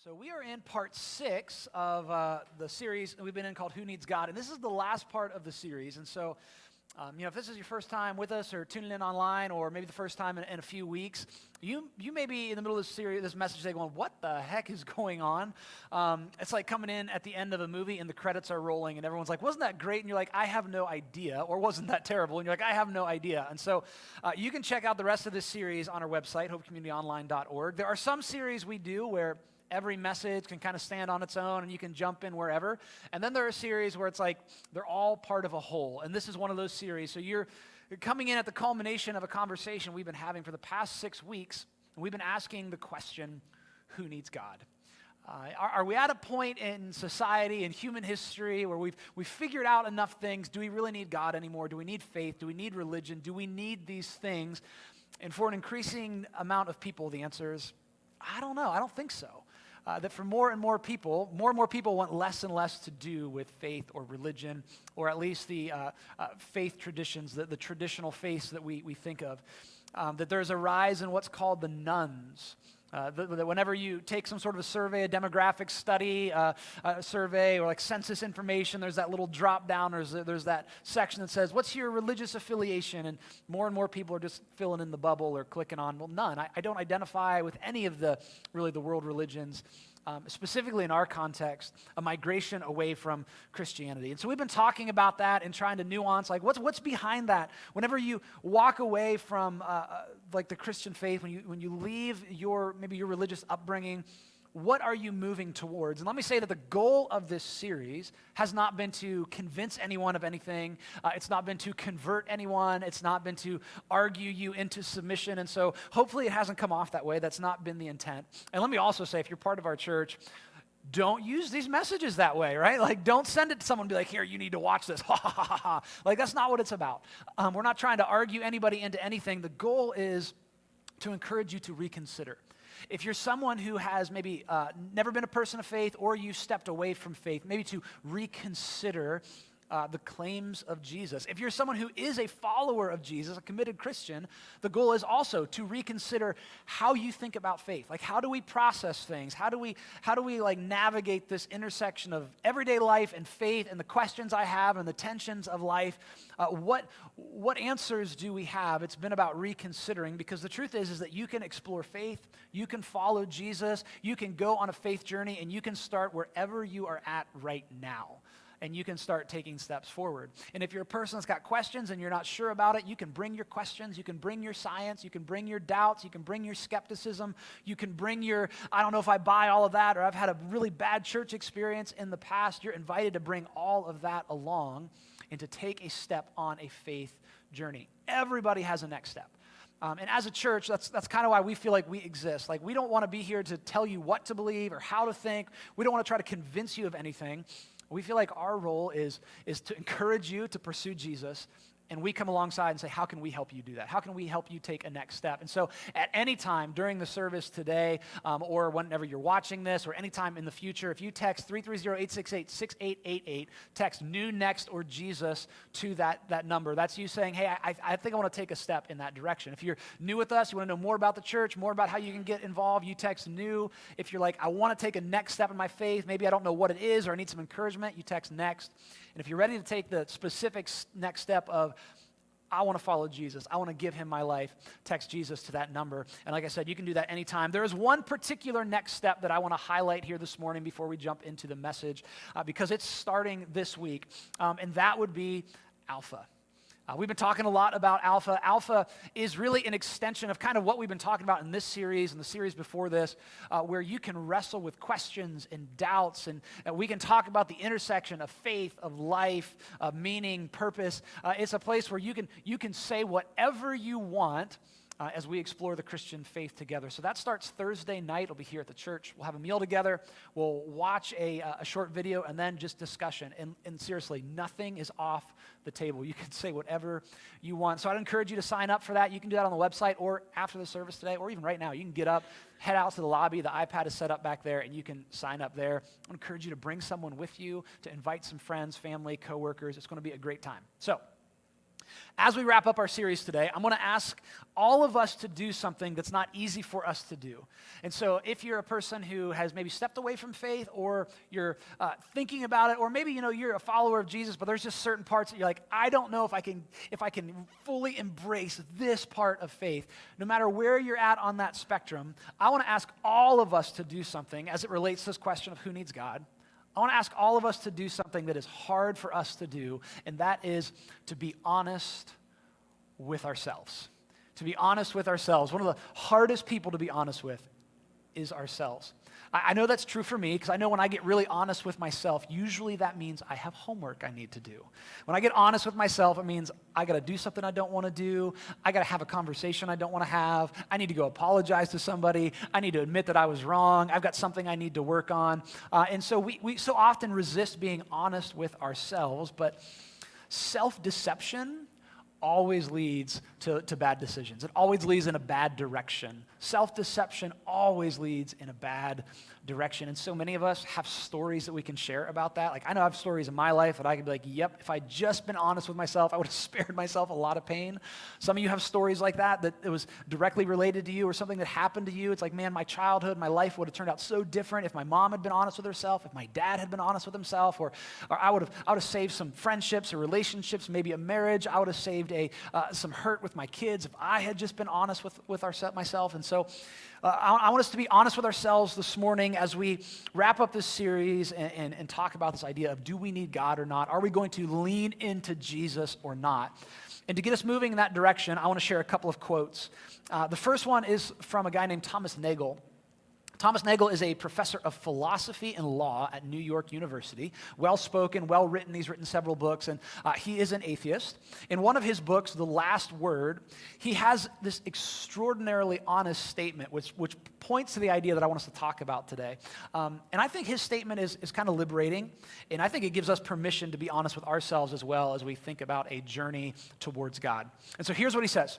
So we are in part 6 of the series we've been in called Who Needs God? And this is the last part of the series. And so, if this is your first time with us or tuning in online or maybe the first time in a few weeks, you may be in the middle of this series, this message today going, what the heck is going on? It's like coming in at the end of a movie and the credits are rolling and everyone's like, wasn't that great? And you're like, I have no idea. Or wasn't that terrible? And you're like, I have no idea. And so you can check out the rest of this series on our website, hopecommunityonline.org. There are some series we do where every message can kind of stand on its own and you can jump in wherever. And then there are series where it's like they're all part of a whole. And this is one of those series. So you're coming in at the culmination of a conversation we've been having for the past 6 weeks. And we've been asking the question, who needs God? Are we at a point in society and human history where we've figured out enough things? Do we really need God anymore? Do we need faith? Do we need religion? Do we need these things? And for an increasing amount of people, the answer is, I don't know. I don't think so. That for more and more people want less and less to do with faith or religion, or at least the faith traditions, the traditional faiths that we think of. That there's a rise in what's called the nuns. That whenever you take some sort of a survey, a demographic study, a survey, or like census information, there's that little drop down, there's that section that says, what's your religious affiliation? And more people are just filling in the bubble or clicking on, well, none. I don't identify with any of the world religions. Specifically in our context, a migration away from Christianity. And so we've been talking about that and trying to nuance, like what's behind that? Whenever you walk away from like the Christian faith, when you leave maybe your religious upbringing, what are you moving towards? And let me say that the goal of this series has not been to convince anyone of anything. It's not been to convert anyone. It's not been to argue you into submission. And so hopefully it hasn't come off that way. That's not been the intent. And let me also say, if you're part of our church, don't use these messages that way, right? Like, don't send it to someone and be like, here, you need to watch this. Ha, ha, ha, ha. Like, that's not what it's about. We're not trying to argue anybody into anything. The goal is to encourage you to reconsider. If you're someone who has maybe never been a person of faith, or you stepped away from faith, maybe to reconsider the claims of Jesus. If you're someone who is a follower of Jesus, a committed Christian, the goal is also to reconsider how you think about faith. Like, how do we process things? How do we like navigate this intersection of everyday life and faith and the questions I have and the tensions of life? What answers do we have? It's been about reconsidering, because the truth is that you can explore faith, you can follow Jesus, you can go on a faith journey, and you can start wherever you are at right now. And you can start taking steps forward. And if you're a person that's got questions and you're not sure about it, you can bring your questions, you can bring your science, you can bring your doubts, you can bring your skepticism, you can bring your, I don't know if I buy all of that, or I've had a really bad church experience in the past. You're invited to bring all of that along and to take a step on a faith journey. Everybody has a next step. And as a church, that's kind of why we feel like we exist. Like, we don't want to be here to tell you what to believe or how to think. We don't want to try to convince you of anything. We feel like our role is to encourage you to pursue Jesus, and we come alongside and say, how can we help you do that? How can we help you take a next step? And so at any time during the service today, or whenever you're watching this, or anytime in the future, if you text 330-868-6888, text new, next, or Jesus to that number. That's you saying, hey, I think I want to take a step in that direction. If you're new with us, you want to know more about the church, more about how you can get involved, you text new. If you're like, I want to take a next step in my faith, maybe I don't know what it is, or I need some encouragement, you text next. And if you're ready to take the specific next step of, I want to follow Jesus, I want to give him my life, text Jesus to that number. And like I said, you can do that anytime. There is one particular next step that I want to highlight here this morning before we jump into the message, because it's starting this week, and that would be Alpha. We've been talking a lot about Alpha. Alpha is really an extension of kind of what we've been talking about in this series and the series before this, where you can wrestle with questions and doubts, and we can talk about the intersection of faith, of life, of meaning, purpose. It's a place where you can say whatever you want as we explore the Christian faith together. So that starts Thursday night. It'll be here at the church. We'll have a meal together. We'll watch a short video, and then just discussion. And seriously, nothing is off the table. You can say whatever you want. So I'd encourage you to sign up for that. You can do that on the website, or after the service today, or even right now. You can get up, head out to the lobby. The iPad is set up back there, and you can sign up there. I encourage you to bring someone with you, to invite some friends, family, coworkers. It's going to be a great time. So As we wrap up our series today, I'm going to ask all of us to do something that's not easy for us to do. And so if you're a person who has maybe stepped away from faith, or you're thinking about it, or maybe you're a follower of Jesus, but there's just certain parts that you're like, I don't know if I can fully embrace this part of faith. No matter where you're at on that spectrum, I want to ask all of us to do something as it relates to this question of who needs God. I want to ask all of us to do something that is hard for us to do, and that is to be honest with ourselves. To be honest with ourselves. One of the hardest people to be honest with is ourselves. I know that's true for me, because I know when I get really honest with myself, usually that means I have homework I need to do. When I get honest with myself, it means I got to do something I don't want to do. I got to have a conversation I don't want to have. I need to go apologize to somebody. I need to admit that I was wrong. I've got something I need to work on. And so we so often resist being honest with ourselves, but self-deception always leads to bad decisions. It always leads in a bad direction. Self-deception always leads in a bad direction. And so many of us have stories that we can share about that. Like, I know I have stories in my life that I could be like, yep, if I'd just been honest with myself, I would have spared myself a lot of pain. Some of you have stories like that it was directly related to you, or something that happened to you. It's like, man, my childhood, my life would have turned out so different if my mom had been honest with herself, if my dad had been honest with himself, or I would have saved some friendships or relationships, maybe a marriage. I would have saved some hurt with my kids if I had just been honest with myself. And so I want us to be honest with ourselves this morning as we wrap up this series and talk about this idea of, do we need God or not? Are we going to lean into Jesus or not? And to get us moving in that direction, I want to share a couple of quotes. The first one is from a guy named Thomas Nagel. Thomas Nagel is a professor of philosophy and law at New York University. Well-spoken, well-written. He's written several books, and he is an atheist. In one of his books, The Last Word, he has this extraordinarily honest statement, which points to the idea that I want us to talk about today. And I think his statement is kind of liberating, and I think it gives us permission to be honest with ourselves as well as we think about a journey towards God. And so here's what he says.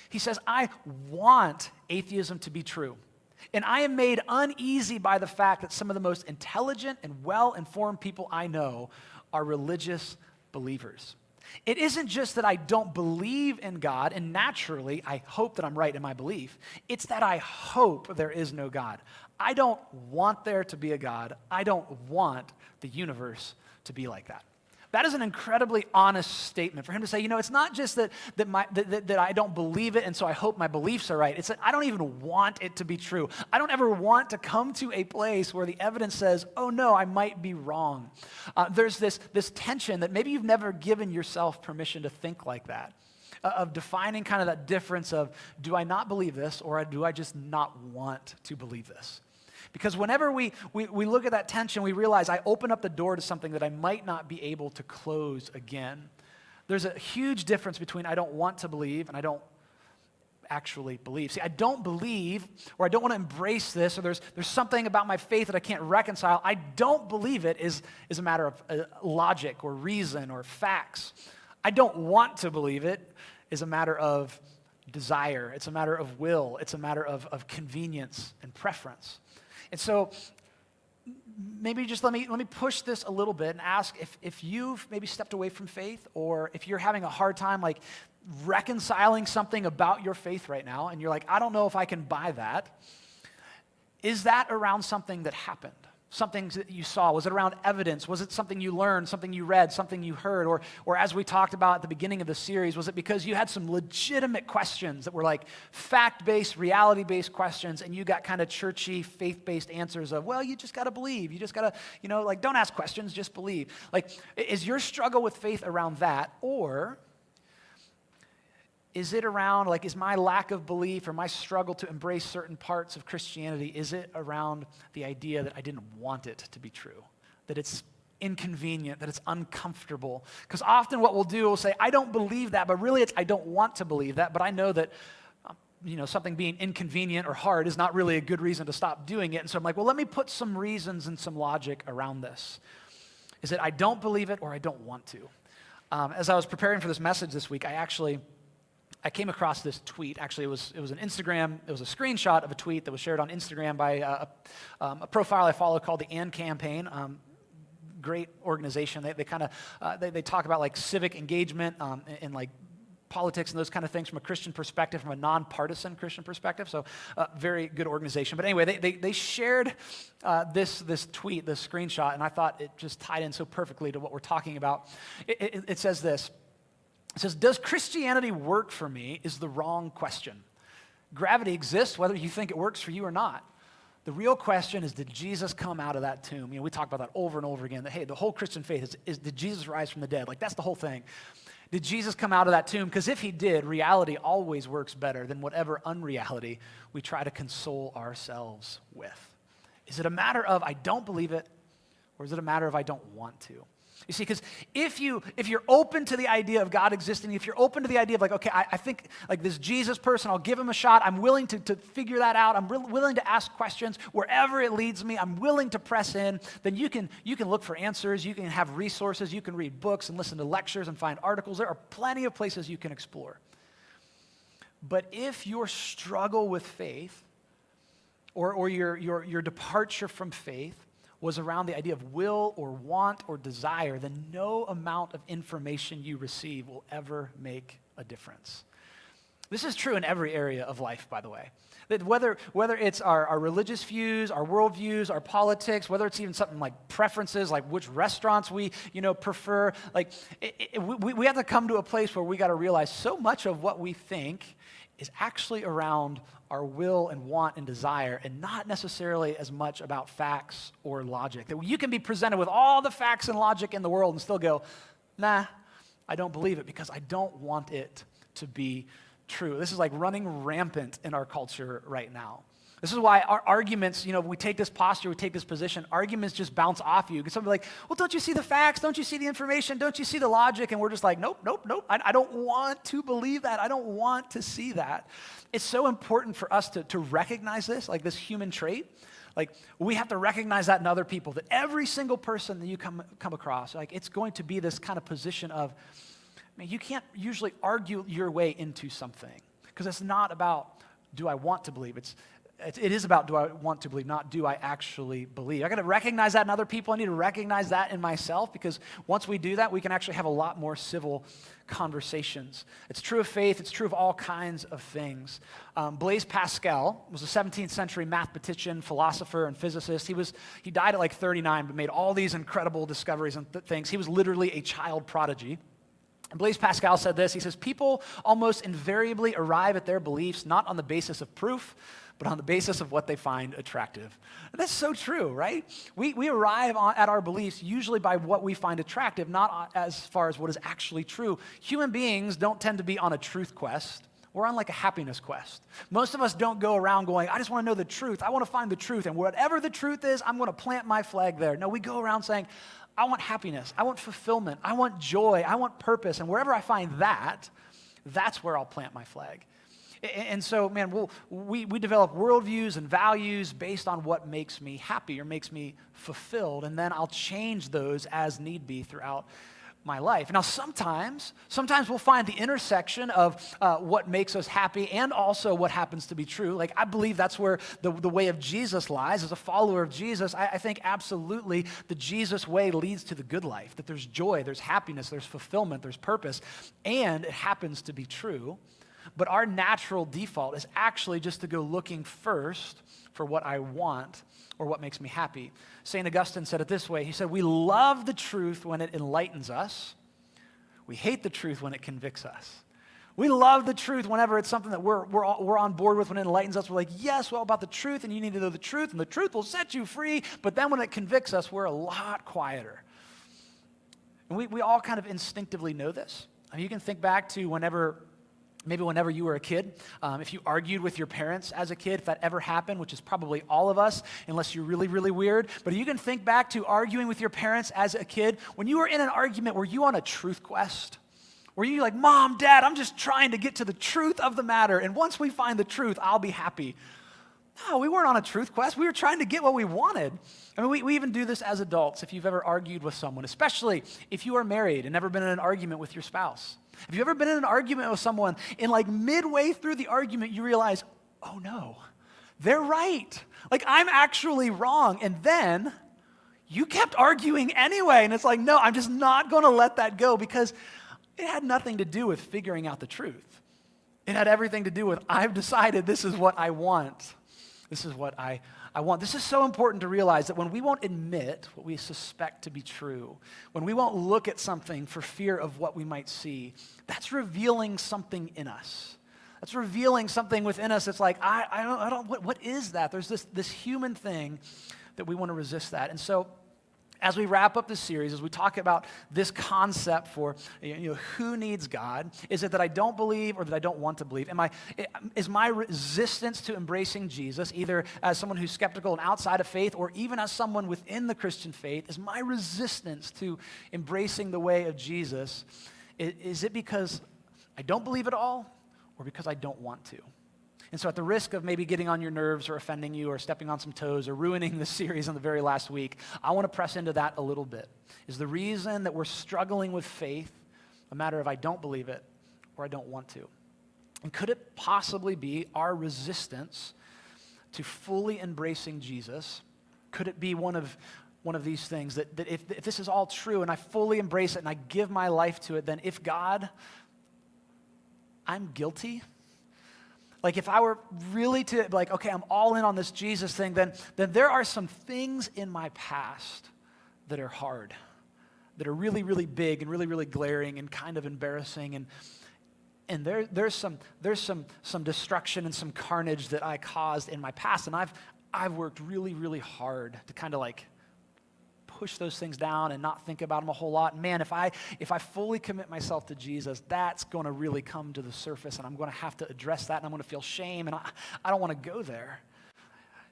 He says, I want atheism to be true. And I am made uneasy by the fact that some of the most intelligent and well-informed people I know are religious believers. It isn't just that I don't believe in God, and naturally I hope that I'm right in my belief. It's that I hope there is no God. I don't want there to be a God. I don't want the universe to be like that. That is an incredibly honest statement for him to say, it's not just that I don't believe it and so I hope my beliefs are right. It's that I don't even want it to be true. I don't ever want to come to a place where the evidence says, oh no, I might be wrong. There's this tension that maybe you've never given yourself permission to think like that, of defining kind of that difference of, do I not believe this, or do I just not want to believe this? Because whenever we look at that tension, we realize I open up the door to something that I might not be able to close again. There's a huge difference between I don't want to believe and I don't actually believe. See, I don't believe, or I don't want to embrace this, or there's something about my faith that I can't reconcile. I don't believe it is a matter of logic or reason or facts. I don't want to believe it is a matter of desire. It's a matter of will. It's a matter of convenience and preference. And so maybe just let me push this a little bit and ask if you've maybe stepped away from faith, or if you're having a hard time like reconciling something about your faith right now, and you're like, I don't know if I can buy that. Is that around something that happened? Something that you saw? Was it around evidence? Was it something you learned, something you read, something you heard? Or as we talked about at the beginning of the series, was it because you had some legitimate questions that were like fact-based, reality-based questions, and you got kind of churchy, faith-based answers of, well, you just got to believe. You just got to, like, don't ask questions, just believe. Like, is your struggle with faith around that? Or is it around, like, is my lack of belief or my struggle to embrace certain parts of Christianity, is it around the idea that I didn't want it to be true, that it's inconvenient, that it's uncomfortable? Because often what we'll do, we'll say, I don't believe that, but really it's I don't want to believe that, but I know that something being inconvenient or hard is not really a good reason to stop doing it. And so I'm like, well, let me put some reasons and some logic around this. Is it I don't believe it or I don't want to? As I was preparing for this message this week, I came across this tweet. Actually, it was an Instagram. It was a screenshot of a tweet that was shared on Instagram by a profile I follow called the AND Campaign. Great organization. They kind of they talk about like civic engagement and like politics and those kind of things from a Christian perspective, from a nonpartisan Christian perspective. So very good organization. But anyway, they shared this tweet, this screenshot, and I thought it just tied in so perfectly to what we're talking about. It says this. It says, does Christianity work for me is the wrong question. Gravity exists whether you think it works for you or not. The real question is, did Jesus come out of that tomb? We talk about that over and over again, that, hey, the whole Christian faith is did Jesus rise from the dead? Like, that's the whole thing. Did Jesus come out of that tomb? Because if he did, reality always works better than whatever unreality we try to console ourselves with. Is it a matter of I don't believe it, or is it a matter of I don't want to? You see, because if you're open to the idea of God existing, if you're open to the idea of like, okay, I think like this Jesus person, I'll give him a shot. I'm willing to figure that out. I'm willing to ask questions wherever it leads me. I'm willing to press in. Then you can look for answers. You can have resources. You can read books and listen to lectures and find articles. There are plenty of places you can explore. But if your struggle with faith or your departure from faith was around the idea of will or want or desire, then no amount of information you receive will ever make a difference. This is true in every area of life, by the way. That whether it's our religious views, our worldviews, our politics, whether it's even something like preferences, like which restaurants we prefer, like we have to come to a place where we got to realize so much of what we think is actually around our will and want and desire, and not necessarily as much about facts or logic. That you can be presented with all the facts and logic in the world and still go, nah, I don't believe it because I don't want it to be true. This is like running rampant in our culture right now. This is why our arguments, we take this posture, we take this position, arguments just bounce off you. Because somebody's like, well, don't you see the facts? Don't you see the information? Don't you see the logic? And we're just like, nope. I don't want to believe that. I don't want to see that. It's so important for us to recognize this, like this human trait. Like, we have to recognize that in other people, that every single person that you come across, like, it's going to be this kind of position of, you can't usually argue your way into something. Because it's not about, do I want to believe? It is about, do I want to believe, not do I actually believe. I got to recognize that in other people. I need to recognize that in myself, because once we do that, we can actually have a lot more civil conversations. It's true of faith. It's true of all kinds of things. Blaise Pascal was a 17th century mathematician, philosopher, and physicist. He died at like 39, but made all these incredible discoveries and things. He was literally a child prodigy. And Blaise Pascal said this. He says, people almost invariably arrive at their beliefs not on the basis of proof, but on the basis of what they find attractive. And that's so true, right? We arrive at our beliefs usually by what we find attractive, not as far as what is actually true. Human beings don't tend to be on a truth quest. We're on like a happiness quest. Most of us don't go around going, I just want to know the truth. I want to find the truth. And whatever the truth is, I'm going to plant my flag there. No, we go around saying, I want happiness. I want fulfillment. I want joy. I want purpose. And wherever I find that, that's where I'll plant my flag. And so, man, we develop worldviews and values based on what makes me happy or makes me fulfilled, and then I'll change those as need be throughout my life. Now, sometimes we'll find the intersection of what makes us happy and also what happens to be true. Like, I believe that's where the way of Jesus lies. As a follower of Jesus, I think absolutely the Jesus way leads to the good life, that there's joy, there's happiness, there's fulfillment, there's purpose, and it happens to be true. But our natural default is actually just to go looking first for what I want or what makes me happy. St. Augustine said it this way. He said, we love the truth when it enlightens us. We hate the truth when it convicts us. We love the truth whenever it's something that we're on board with. When it enlightens us, we're like, yes, well, about the truth, and you need to know the truth, and the truth will set you free. But then when it convicts us, we're a lot quieter. And we all kind of instinctively know this. I mean, you can think back to whenever you were a kid, if you argued with your parents as a kid, if that ever happened, which is probably all of us, unless you're really, really weird. But you can think back to arguing with your parents as a kid. When you were in an argument, were you on a truth quest? Were you like, Mom, Dad, I'm just trying to get to the truth of the matter, and once we find the truth, I'll be happy? No, we weren't on a truth quest. We were trying to get what we wanted. I mean, we even do this as adults if you've ever argued with someone, especially if you are married and never been in an argument with your spouse. Have you ever been in an argument with someone and like midway through the argument you realize, oh no, they're right. Like I'm actually wrong. And then you kept arguing anyway. And it's like, no, I'm just not going to let that go because It had nothing to do with figuring out the truth. It had everything to do with, I've decided this is what I want. This is what I want. This is so important to realize that when we won't admit what we suspect to be true, when we won't look at something for fear of what we might see, that's revealing something in us. That's revealing something within us that's like, I don't, what is that? There's this human thing that we want to resist that. And so, as we wrap up this series, as we talk about this concept for who needs God, is it that I don't believe or that I don't want to believe? Is my resistance to embracing Jesus, either as someone who's skeptical and outside of faith or even as someone within the Christian faith, is my resistance to embracing the way of Jesus, is it because I don't believe at all or because I don't want to? And so at the risk of maybe getting on your nerves or offending you or stepping on some toes or ruining this series in the very last week, I want to press into that a little bit. Is the reason that we're struggling with faith a matter of I don't believe it or I don't want to? And could it possibly be our resistance to fully embracing Jesus? Could it be one of these things that if this is all true and I fully embrace it and I give my life to it, then if God, I'm guilty? Like if I were really to like, okay, I'm all in on this Jesus thing, then there are some things in my past that are hard, that are really, really big and really, really glaring and kind of embarrassing. And there's some destruction and some carnage that I caused in my past. And I've worked really, really hard to kind of like push those things down and not think about them a whole lot. Man, if I fully commit myself to Jesus, that's going to really come to the surface, and I'm going to have to address that, and I'm going to feel shame, and I don't want to go there.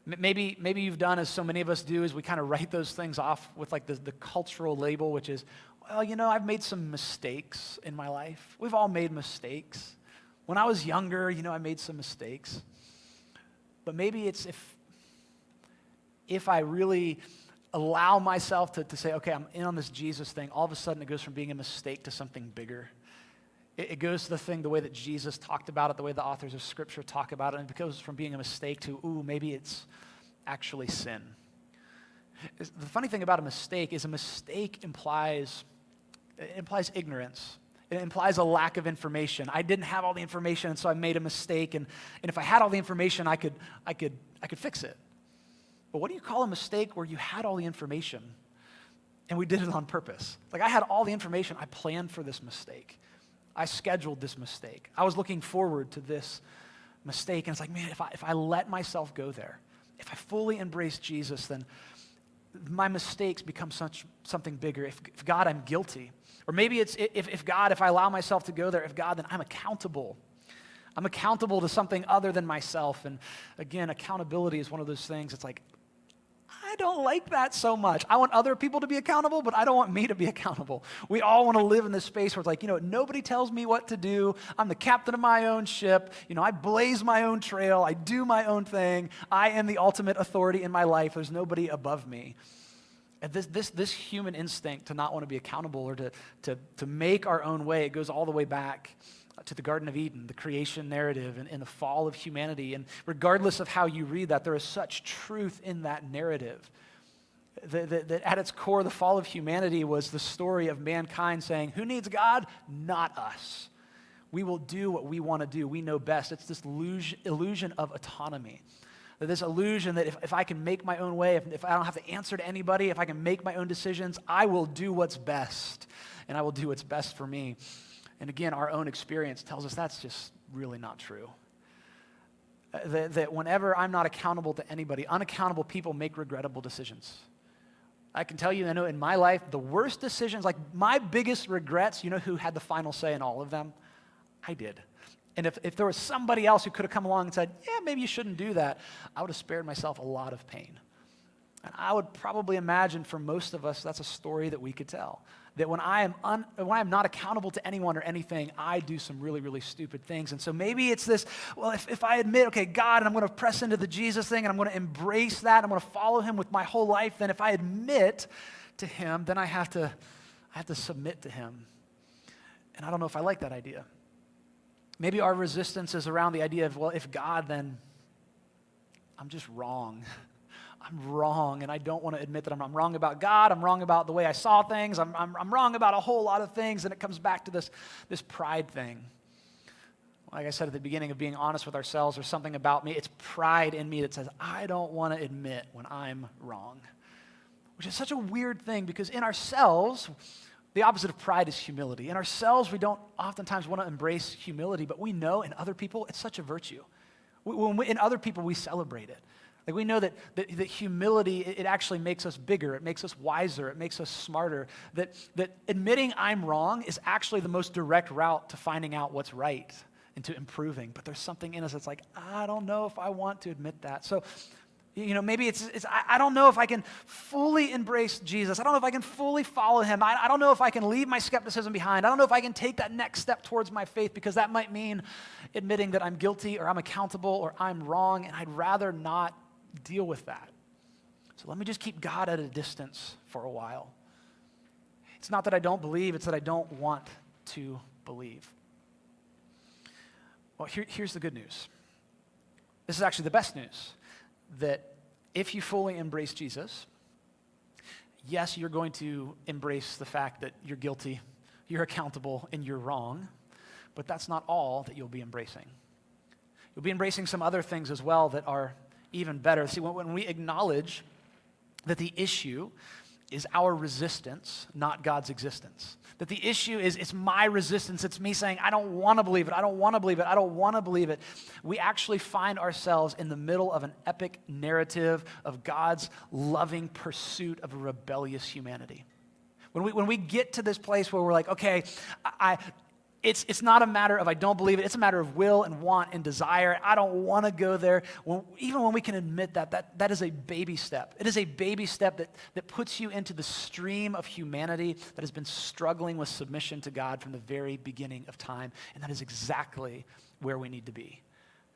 Maybe you've done as so many of us do, is we kind of write those things off with like the cultural label, which is, well, I've made some mistakes in my life. We've all made mistakes. When I was younger, I made some mistakes. But maybe it's if I really allow myself to say, okay, I'm in on this Jesus thing, all of a sudden it goes from being a mistake to something bigger. It goes to the way that Jesus talked about it, the way the authors of Scripture talk about it, and it goes from being a mistake to, maybe it's actually sin. The funny thing about a mistake is a mistake implies ignorance. It implies a lack of information. I didn't have all the information, and so I made a mistake, and if I had all the information, I could fix it. But what do you call a mistake where you had all the information and we did it on purpose? Like I had all the information. I planned for this mistake. I scheduled this mistake. I was looking forward to this mistake. And it's like, man, if I let myself go there, if I fully embrace Jesus, then my mistakes become something bigger. If God, I'm guilty. Or maybe it's if God, if I allow myself to go there, if God, then I'm accountable. I'm accountable to something other than myself. And again, accountability is one of those things. It's like, I don't like that so much. I want other people to be accountable, but I don't want me to be accountable. We all want to live in this space where it's like, nobody tells me what to do. I'm the captain of my own ship. I blaze my own trail. I do my own thing. I am the ultimate authority in my life. There's nobody above me. And this human instinct to not want to be accountable or to make our own way, it goes all the way back to the Garden of Eden, the creation narrative, and the fall of humanity. And regardless of how you read that, there is such truth in that narrative. That at its core, the fall of humanity was the story of mankind saying, who needs God? Not us. We will do what we want to do. We know best. It's this illusion of autonomy. This illusion that if I can make my own way, if I don't have to answer to anybody, if I can make my own decisions, I will do what's best, and I will do what's best for me. And again, our own experience tells us that's just really not true. That whenever I'm not accountable to anybody, unaccountable people make regrettable decisions. I can tell you, I know in my life, the worst decisions, like my biggest regrets, who had the final say in all of them? I did. And if there was somebody else who could have come along and said, yeah, maybe you shouldn't do that, I would have spared myself a lot of pain. And I would probably imagine for most of us, that's a story that we could tell. That when I am not accountable to anyone or anything, I do some really, really stupid things. And so maybe it's this, well, if I admit, okay, God, and I'm going to press into the Jesus thing, and I'm going to embrace that, and I'm going to follow him with my whole life, then if I admit to him, then I have to submit to him. And I don't know if I like that idea. Maybe our resistance is around the idea of, well, if God, then I'm just wrong. wrong, and I don't want to admit that I'm wrong about God, I'm wrong about the way I saw things, I'm wrong about a whole lot of things, and it comes back to this pride thing. Like I said at the beginning of being honest with ourselves, there's something about me, it's pride in me that says, I don't want to admit when I'm wrong. Which is such a weird thing, because in ourselves, the opposite of pride is humility. In ourselves, we don't oftentimes want to embrace humility, but we know in other people, it's such a virtue. In other people, we celebrate it. Like we know that humility, it actually makes us bigger, it makes us wiser, it makes us smarter. That admitting I'm wrong is actually the most direct route to finding out what's right and to improving. But there's something in us that's like, I don't know if I want to admit that. So, maybe it's I don't know if I can fully embrace Jesus. I don't know if I can fully follow him. I don't know if I can leave my skepticism behind. I don't know if I can take that next step towards my faith, because that might mean admitting that I'm guilty or I'm accountable or I'm wrong, and I'd rather not deal with that. So let me just keep God at a distance for a while. It's not that I don't believe, it's that I don't want to believe. Well, here's the good news. This is actually the best news, that if you fully embrace Jesus, yes, you're going to embrace the fact that you're guilty, you're accountable, and you're wrong, but that's not all that you'll be embracing. You'll be embracing some other things as well that are even better. See, when we acknowledge that the issue is our resistance, not God's existence. That the issue is, it's my resistance, it's me saying, I don't want to believe it, I don't want to believe it, I don't want to believe it. We actually find ourselves in the middle of an epic narrative of God's loving pursuit of a rebellious humanity. When we get to this place where we're like, okay, it's not a matter of I don't believe it, it's a matter of will and want and desire. I don't want to go there. Even when we can admit that is a baby step. It is a baby step that puts you into the stream of humanity that has been struggling with submission to God from the very beginning of time. And that is exactly where we need to be.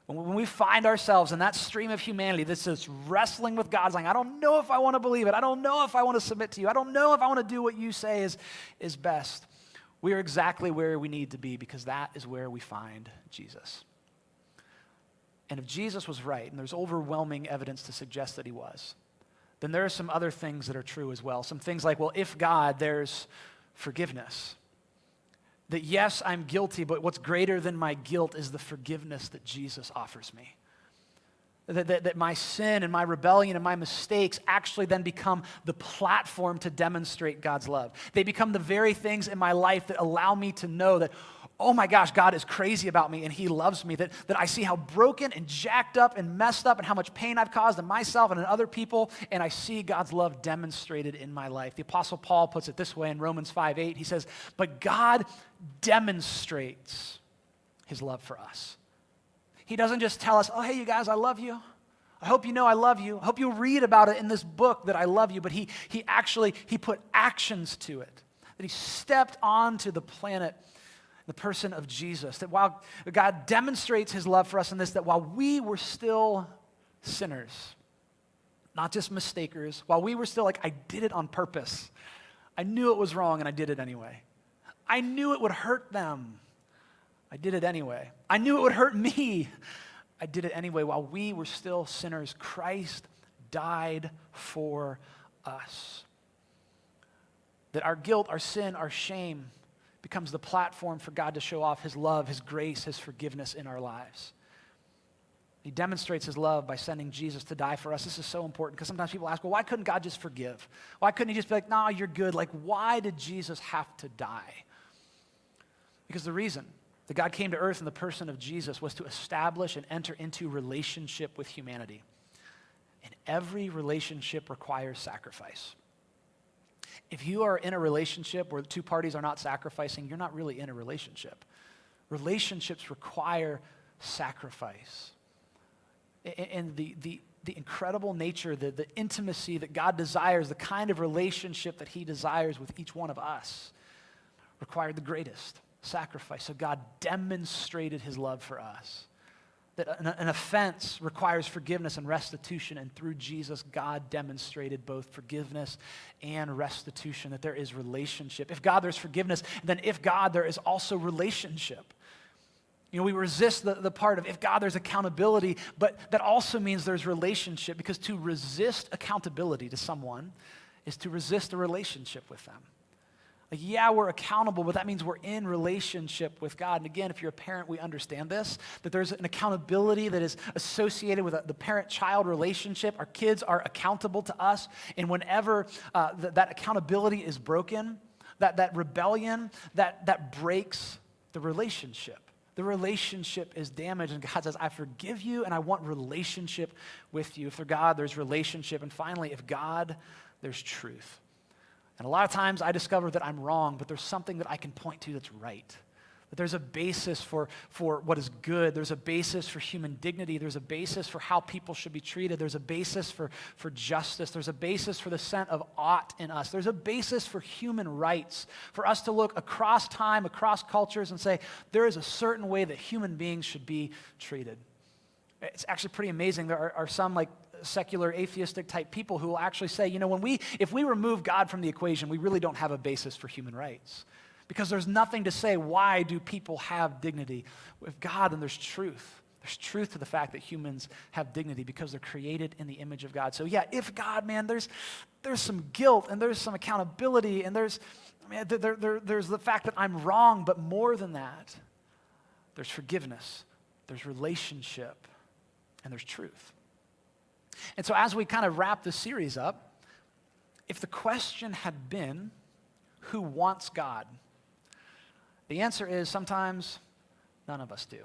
When we find ourselves in that stream of humanity that's just wrestling with God, saying, I don't know if I want to believe it. I don't know if I want to submit to you. I don't know if I want to do what you say is best. We are exactly where we need to be, because that is where we find Jesus. And if Jesus was right, and there's overwhelming evidence to suggest that he was, then there are some other things that are true as well. Some things like, well, if God, there's forgiveness. That yes, I'm guilty, but what's greater than my guilt is the forgiveness that Jesus offers me. That my sin and my rebellion and my mistakes actually then become the platform to demonstrate God's love. They become the very things in my life that allow me to know that, oh my gosh, God is crazy about me and he loves me. That I see how broken and jacked up and messed up and how much pain I've caused in myself and in other people, and I see God's love demonstrated in my life. The Apostle Paul puts it this way in Romans 5:8. He says, but God demonstrates his love for us. He doesn't just tell us, oh, hey, you guys, I love you. I hope you know I love you. I hope you'll read about it in this book that I love you. But he put actions to it. That he stepped onto the planet, the person of Jesus. That while God demonstrates his love for us in this, that while we were still sinners, not just mistakers, while we were still like, I did it on purpose. I knew it was wrong and I did it anyway. I knew it would hurt them. I did it anyway. I knew it would hurt me. I did it anyway. While we were still sinners, Christ died for us. That our guilt, our sin, our shame becomes the platform for God to show off his love, his grace, his forgiveness in our lives. He demonstrates his love by sending Jesus to die for us. This is so important, because sometimes people ask, well, why couldn't God just forgive? Why couldn't he just be like, no, you're good? Like, why did Jesus have to die? Because the reason that God came to earth in the person of Jesus was to establish and enter into relationship with humanity. And every relationship requires sacrifice. If you are in a relationship where the two parties are not sacrificing, you're not really in a relationship. Relationships require sacrifice. And the incredible nature, the intimacy that God desires, the kind of relationship that he desires with each one of us, required the greatest sacrifice. So God demonstrated his love for us. That an offense requires forgiveness and restitution, and through Jesus, God demonstrated both forgiveness and restitution, that there is relationship. If God, there's forgiveness, then if God, there is also relationship. We resist the part of if God, there's accountability, but that also means there's relationship, because to resist accountability to someone is to resist a relationship with them. Like, yeah, we're accountable, but that means we're in relationship with God. And again, if you're a parent, we understand this, that there's an accountability that is associated with the parent-child relationship. Our kids are accountable to us, and whenever that accountability is broken, that rebellion, that breaks the relationship. The relationship is damaged, and God says, I forgive you, and I want relationship with you. If there's God, there's relationship. And finally, if God, there's truth. And a lot of times I discover that I'm wrong, but there's something that I can point to that's right. That there's a basis for what is good. There's a basis for human dignity. There's a basis for how people should be treated. There's a basis for justice. There's a basis for the scent of ought in us. There's a basis for human rights, for us to look across time, across cultures, and say, there is a certain way that human beings should be treated. It's actually pretty amazing. There are some like secular atheistic type people who will actually say, if we remove God from the equation, we really don't have a basis for human rights. Because there's nothing to say, why do people have dignity? With God, then there's truth. There's truth to the fact that humans have dignity because they're created in the image of God. So yeah, if God, man, there's some guilt and there's some accountability and there's the fact that I'm wrong, but more than that, there's forgiveness, there's relationship, and there's truth. And so as we kind of wrap this series up, if the question had been, who wants God? The answer is sometimes none of us do.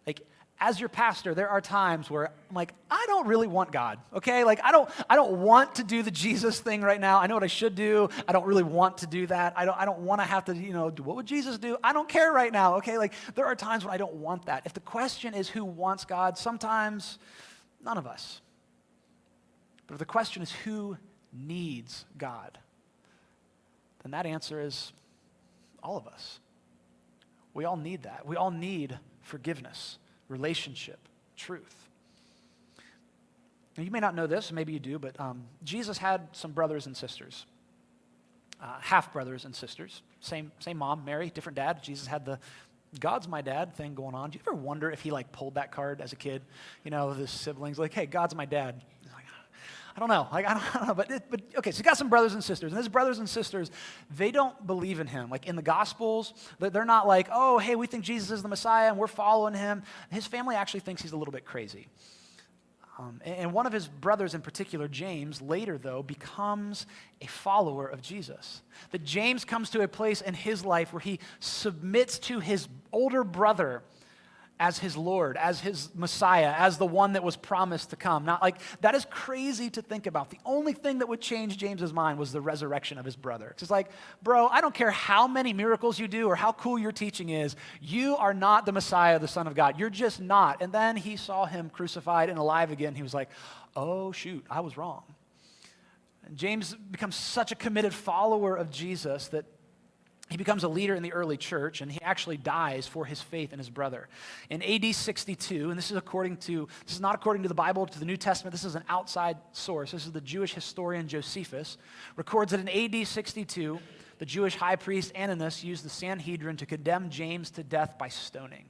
Like, as your pastor, there are times where I'm like, I don't really want God, okay? Like, I don't want to do the Jesus thing right now. I know what I should do. I don't really want to do that. I don't want to have to, do what would Jesus do? I don't care right now, okay? Like, there are times when I don't want that. If the question is who wants God, sometimes none of us. But if the question is who needs God, then that answer is all of us. We all need that. We all need forgiveness, relationship, truth. Now, you may not know this, maybe you do, but Jesus had some brothers and sisters, half-brothers and sisters, same mom, Mary, different dad. Jesus had the God's my dad thing going on. Do you ever wonder if he pulled that card as a kid? With his siblings, like, hey, God's my dad. I don't know. I don't know. But okay, so he got some brothers and sisters. And his brothers and sisters, they don't believe in him. Like in the Gospels, they're not like, oh, hey, we think Jesus is the Messiah and we're following him. His family actually thinks he's a little bit crazy. And one of his brothers in particular, James, later though, becomes a follower of Jesus. That James comes to a place in his life where he submits to his older brother as his Lord, as his Messiah, as the one that was promised to come. Not like, that is crazy to think about. The only thing that would change James's mind was the resurrection of his brother. It's like, bro, I don't care how many miracles you do or how cool your teaching is, you are not the Messiah, the Son of God. You're just not. And then he saw him crucified and alive again. He was like, oh shoot, I was wrong. And James becomes such a committed follower of Jesus that he becomes a leader in the early church, and he actually dies for his faith in his brother. In AD 62, and this is not according to the Bible, to the New Testament, this is an outside source. This is the Jewish historian Josephus, records that in AD 62, the Jewish high priest Ananus used the Sanhedrin to condemn James to death by stoning.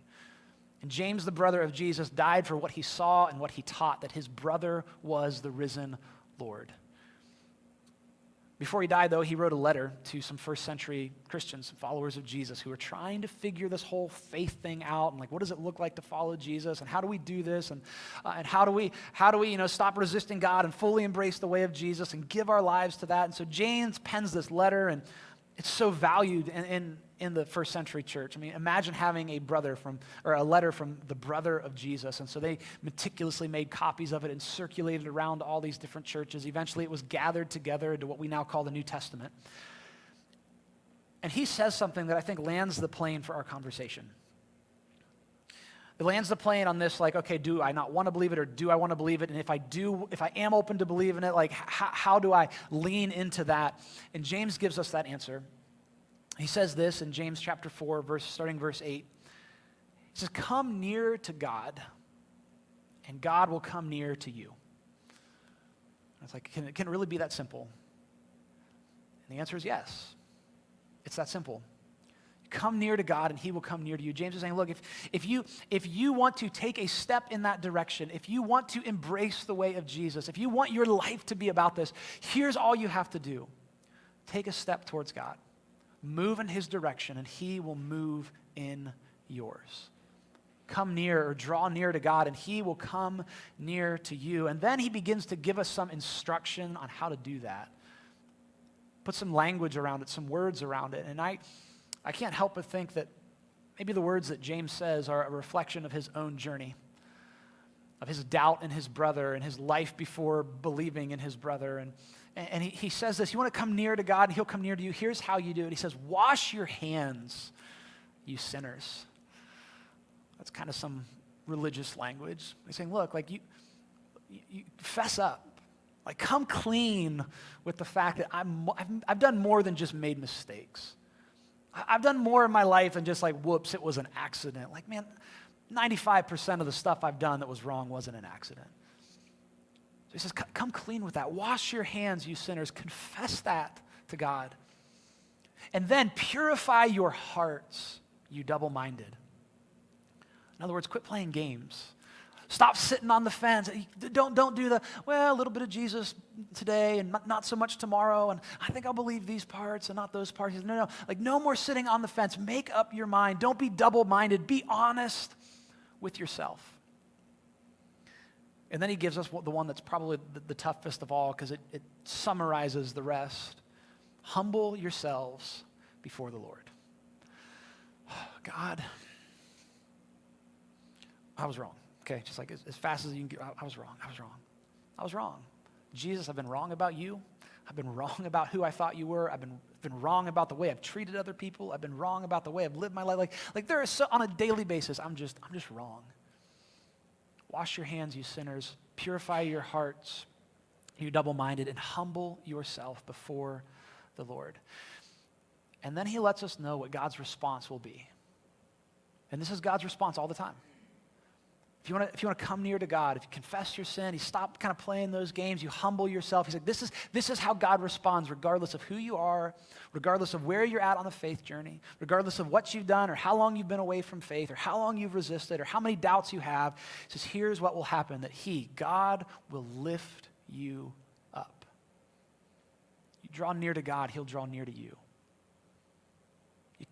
And James, the brother of Jesus, died for what he saw and what he taught, that his brother was the risen Lord. Before he died, though, he wrote a letter to some first century Christians, followers of Jesus, who were trying to figure this whole faith thing out, and what does it look like to follow Jesus, and how do we do this, and how do we stop resisting God and fully embrace the way of Jesus and give our lives to that. And so James pens this letter, and it's so valued in the first century church. I mean, imagine having a letter from the brother of Jesus. And so they meticulously made copies of it and circulated around all these different churches. Eventually it was gathered together into what we now call the New Testament. And he says something that I think lands the plane for our conversation. It lands the plane on this, okay, do I not want to believe it, or do I want to believe it? And if I am open to believe in it, how do I lean into that? And James gives us that answer. He says this in James chapter 4, starting verse 8. He says, come near to God, and God will come near to you. It's like, can it really be that simple? And the answer is yes. It's that simple. Come near to God and he will come near to you. James is saying, look, if you want to take a step in that direction, if you want to embrace the way of Jesus, if you want your life to be about this, here's all you have to do. Take a step towards God. Move in his direction and he will move in yours. Come near or draw near to God and he will come near to you. And then he begins to give us some instruction on how to do that. Put some language around it, some words around it. And I can't help but think that maybe the words that James says are a reflection of his own journey, of his doubt in his brother and his life before believing in his brother. And he says this, you want to come near to God and he'll come near to you. Here's how you do it. He says, wash your hands, you sinners. That's kind of some religious language. He's saying, look, like you fess up. Like, come clean with the fact that I've done more than just made mistakes. I've done more in my life than just like, whoops, it was an accident. Like, man, 95% of the stuff I've done that was wrong wasn't an accident. So he says, come clean with that. Wash your hands, you sinners. Confess that to God. And then purify your hearts, you double-minded. In other words, quit playing games. Stop sitting on the fence. Don't do a little bit of Jesus today and not so much tomorrow, and I think I'll believe these parts and not those parts. No. Like, no more sitting on the fence. Make up your mind. Don't be double-minded. Be honest with yourself. And then he gives us the one that's probably the toughest of all because it summarizes the rest. Humble yourselves before the Lord. God, I was wrong. Okay, just like as fast as you can get, I was wrong. Jesus, I've been wrong about you. I've been wrong about who I thought you were. I've been wrong about the way I've treated other people. I've been wrong about the way I've lived my life. Like there is so, on a daily basis, I'm just wrong. Wash your hands, you sinners. Purify your hearts, you double-minded, and humble yourself before the Lord. And then he lets us know what God's response will be. And this is God's response all the time. If you want to come near to God, if you confess your sin, you stop kind of playing those games, you humble yourself. He's like, this is how God responds, regardless of who you are, regardless of where you're at on the faith journey, regardless of what you've done or how long you've been away from faith or how long you've resisted or how many doubts you have. He says, here's what will happen, that God will lift you up. You draw near to God, he'll draw near to you.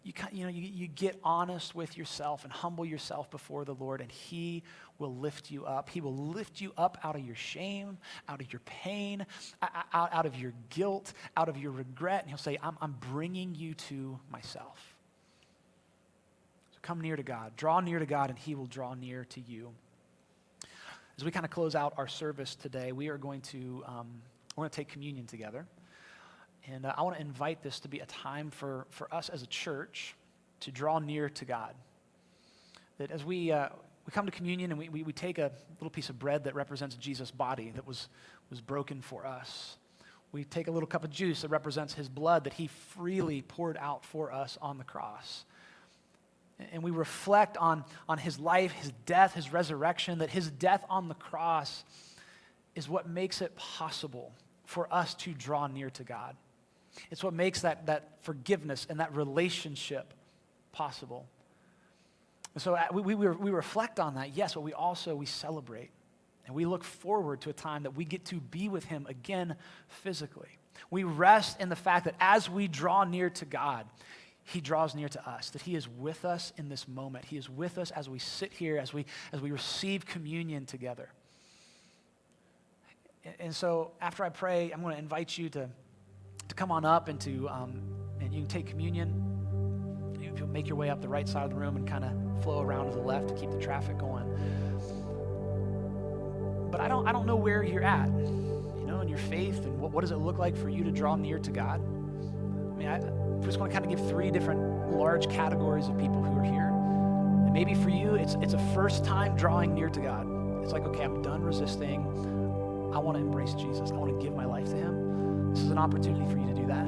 You get honest with yourself and humble yourself before the Lord, and he will lift you up. He will lift you up out of your shame, out of your pain, out of your guilt, out of your regret, and he'll say, I'm bringing you to myself. So come near to God. Draw near to God, and he will draw near to you. As we kind of close out our service today, we are going to take communion together. And I want to invite this to be a time for us as a church to draw near to God. That as we come to communion and we take a little piece of bread that represents Jesus' body that was broken for us. We take a little cup of juice that represents his blood that he freely poured out for us on the cross. And we reflect on his life, his death, his resurrection, that his death on the cross is what makes it possible for us to draw near to God. It's what makes that forgiveness and that relationship possible. And so we reflect on that, yes, but we celebrate. And we look forward to a time that we get to be with him again physically. We rest in the fact that as we draw near to God, he draws near to us, that he is with us in this moment. He is with us as we sit here, as we receive communion together. And so after I pray, I'm going to invite you to come on up and and you can take communion. If you'll make your way up the right side of the room and kind of flow around to the left to keep the traffic going. But I don't know where you're at, in your faith, and what does it look like for you to draw near to God? I mean, I just want to kind of give 3 different large categories of people who are here. And maybe for you, it's a first time drawing near to God. It's like, okay, I'm done resisting. I want to embrace Jesus. I want to give my life to him. This is an opportunity for you to do that.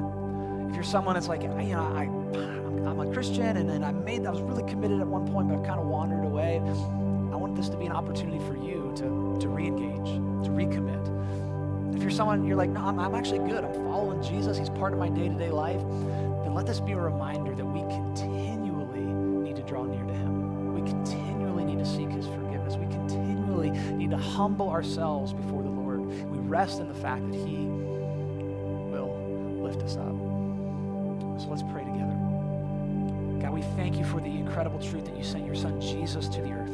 If you're someone that's like, I'm a Christian and I was really committed at one point, but I've kind of wandered away. I want this to be an opportunity for you to re-engage, to recommit. If you're someone, you're like, no, I'm actually good. I'm following Jesus. He's part of my day-to-day life. Then let this be a reminder that we continually need to draw near to him. We continually need to seek his forgiveness. We continually need to humble ourselves before the Lord. We rest in the fact that he will lift us up. So let's pray together. God, we thank you for the incredible truth that you sent your son Jesus to the earth.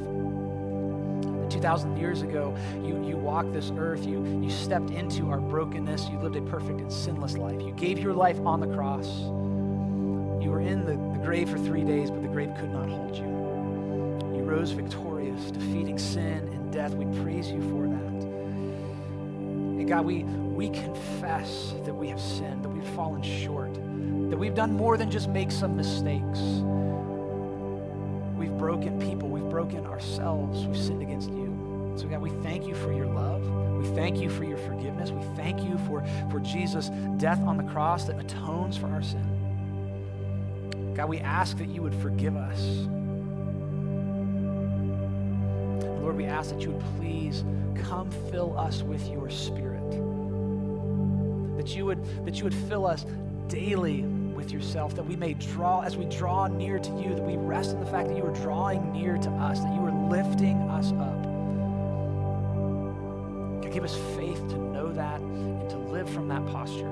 2,000 years ago, you walked this earth, you stepped into our brokenness, you lived a perfect and sinless life. You gave your life on the cross. You were in the grave for 3 days, but the grave could not hold you. You rose victorious, defeating sin and death. We praise you for that. And God, we confess that we have sinned, that we've fallen short, that we've done more than just make some mistakes. We've broken people, we've broken ourselves, we've sinned against you. So God, we thank you for your love. We thank you for your forgiveness. We thank you for Jesus' death on the cross that atones for our sin. God, we ask that you would forgive us. And Lord, we ask that you would please come fill us with your Spirit. That you would fill us daily with yourself, that we may draw, as we draw near to you, that we rest in the fact that you are drawing near to us, that you are lifting us up. God, give us faith to know that and to live from that posture.